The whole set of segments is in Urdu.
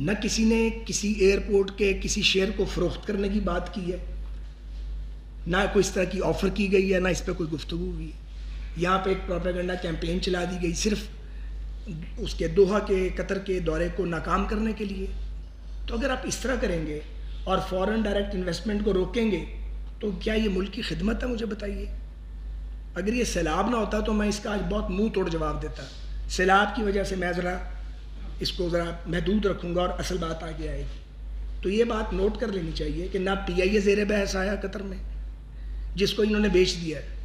نہ کسی نے کسی ایئرپورٹ کے کسی شیئر کو فروخت کرنے کی بات کی ہے، نہ کوئی اس طرح کی آفر کی گئی ہے، نہ اس پہ کوئی گفتگو ہوئی ہے. یہاں پہ ایک پروپیگنڈا کیمپین چلا دی گئی صرف اس کے دوحہ کے قطر کے دورے کو ناکام کرنے کے لیے. تو اگر آپ اس طرح کریں گے اور فورن ڈائریکٹ انویسٹمنٹ کو روکیں گے تو کیا یہ ملک کی خدمت ہے؟ مجھے بتائیے. اگر یہ سیلاب نہ ہوتا تو میں اس کا آج بہت منہ توڑ جواب دیتا. سیلاب کی وجہ سے میں ذرا اس کو ذرا محدود رکھوں گا اور اصل بات آگے آئے گی. تو یہ بات نوٹ کر لینی چاہیے کہ نہ پی آئی اے زیر بحث آیا قطر میں، جس کو انہوں نے بیچ دیا ہے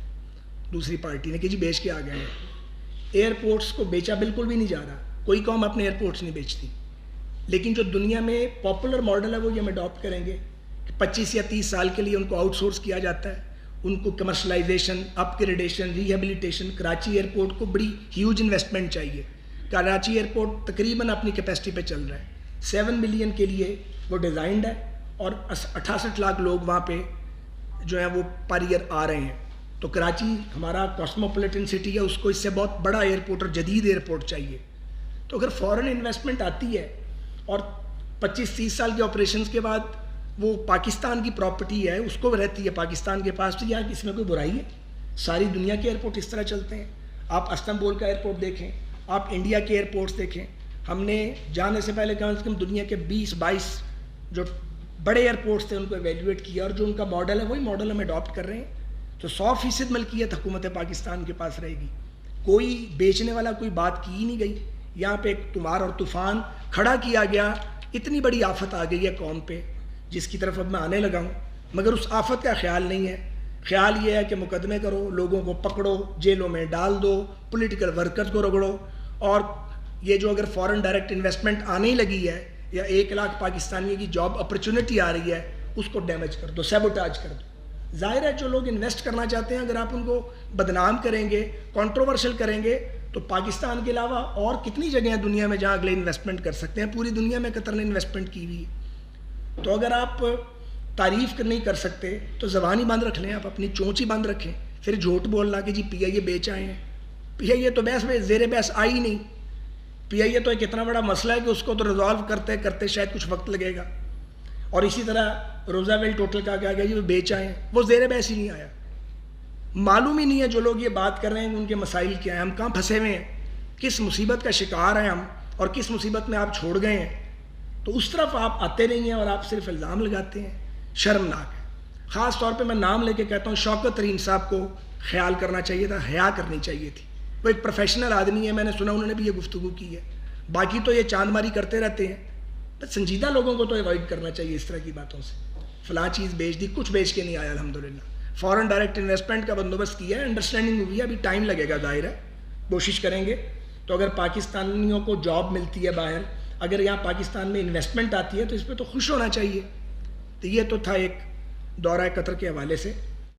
دوسری پارٹی نے کہ جی بیچ کے آ گئے ہیں. ایئرپورٹس کو بیچا بالکل بھی نہیں جا رہا، کوئی قوم اپنے ایئرپورٹس نہیں بیچتی. لیکن جو دنیا میں پاپولر ماڈل ہے وہ یہ ہم اڈاپٹ کریں گے کہ 25 یا 30 سال کے لیے ان کو آؤٹ سورس کیا جاتا ہے، ان کو کمرشلائزیشن، اپ گریڈیشن، ریہیبلیٹیشن. کراچی ایئرپورٹ کو بڑی ہیوج انویسٹمنٹ چاہیے. کراچی ایئرپورٹ تقریباً اپنی کیپیسٹی پہ چل رہا ہے، 7 ملین کے لیے وہ ڈیزائنڈ ہے اور 68 لاکھ لوگ وہاں پہ جو ہیں وہ پر ایئر آ رہے ہیں. تو کراچی ہمارا کاسموپولیٹن سٹی ہے، اس کو اس سے بہت بڑا ایئرپورٹ اور جدید ایئرپورٹ چاہیے. تو اگر فورن انویسٹمنٹ آتی ہے اور 25-30 سال کے آپریشنز کے بعد وہ پاکستان کی پراپرٹی ہے، اس کو رہتی ہے پاکستان کے پاس، تو یار اس میں کوئی برائی ہے؟ ساری دنیا کے ایئرپورٹ اس طرح چلتے ہیں. آپ استنبول کا ایئرپورٹ دیکھیں، آپ انڈیا کے ایئرپورٹس دیکھیں. ہم نے جانے سے پہلے کم سے کم دنیا کے 20-22 جو بڑے ایئرپورٹس تھے ان کو ایویلیویٹ کیا، اور جو ان کا ماڈل ہے وہی ماڈل ہم اڈاپٹ کر رہے ہیں. تو 100% ملکیت حکومت پاکستان کے پاس رہے گی. کوئی بیچنے والا کوئی بات کی ہی نہیں گئی. یہاں پہ ایک تمار اور طوفان کھڑا کیا گیا. اتنی بڑی آفت آ گئی ہے قوم پہ جس کی طرف اب میں آنے لگا ہوں، مگر اس آفت کا خیال نہیں ہے. خیال یہ ہے کہ مقدمے کرو، لوگوں کو پکڑو، جیلوں میں ڈال دو، پولیٹیکل ورکرز کو رگڑو. اور یہ جو اگر فورن ڈائریکٹ انویسٹمنٹ آنے لگی ہے یا 1 لاکھ پاکستانیوں کی جاب اپرچونٹی آ رہی ہے، اس کو ڈیمیج کر دو، سیبوٹاج کر دو. ظاہر ہے جو لوگ انویسٹ کرنا چاہتے ہیں اگر آپ ان کو بدنام کریں گے، کنٹروورشل کریں گے، تو پاکستان کے علاوہ اور کتنی جگہیں ہیں دنیا میں جہاں اگلے انویسٹمنٹ کر سکتے ہیں. پوری دنیا میں قطر نے انویسٹمنٹ کی ہوئی ہے. تو اگر آپ تعریف نہیں کر سکتے تو زبان ہی بند رکھ لیں، آپ اپنی چونچ ہی بند رکھیں. پھر جھوٹ بولنا کہ جی پی آئی اے بیچ آئے ہیں. پی آئی اے تو بحث میں زیر بحث آئی نہیں. پی آئی اے تو ایک اتنا بڑا مسئلہ ہے کہ اس کو تو ریزالو کرتے کرتے شاید کچھ وقت لگے گا. اور اسی طرح روزاویلٹ ہوٹل کا کیا گیا جی وہ بیچ آئے ہیں، وہ زیر بحث ہی نہیں آیا. معلوم ہی نہیں ہے جو لوگ یہ بات کر رہے ہیں کہ ان کے مسائل کیا ہیں، ہم کہاں پھنسے ہوئے ہیں، کس مصیبت کا شکار ہیں ہم، اور کس مصیبت میں آپ چھوڑ گئے ہیں. تو اس طرف آپ آتے نہیں ہیں اور آپ صرف الزام لگاتے ہیں. شرمناک ہے. خاص طور پہ میں نام لے کے کہتا ہوں شوکت ترین صاحب کو خیال کرنا چاہیے تھا، حیا کرنی چاہیے تھی. وہ ایک پروفیشنل آدمی ہے، میں نے سنا انہوں نے بھی یہ گفتگو کی ہے. باقی تو یہ چاند ماری کرتے رہتے ہیں. بس سنجیدہ لوگوں کو تو ایوائڈ کرنا چاہیے اس طرح کی باتوں سے. فلاں چیز بیچ دی، کچھ بیچ کے نہیں آیا الحمدللہ. فورن ڈائریکٹ انویسٹمنٹ کا بندوبست کیا ہے، انڈرسٹینڈنگ ہوئی ہے، ابھی ٹائم لگے گا، ظاہر ہے کوشش کریں گے. تو اگر پاکستانیوں کو جاب ملتی ہے باہر، اگر یہاں پاکستان میں انویسٹمنٹ آتی ہے تو اس پہ تو خوش ہونا چاہیے. تو یہ تو تھا ایک دورہ قطر کے حوالے سے.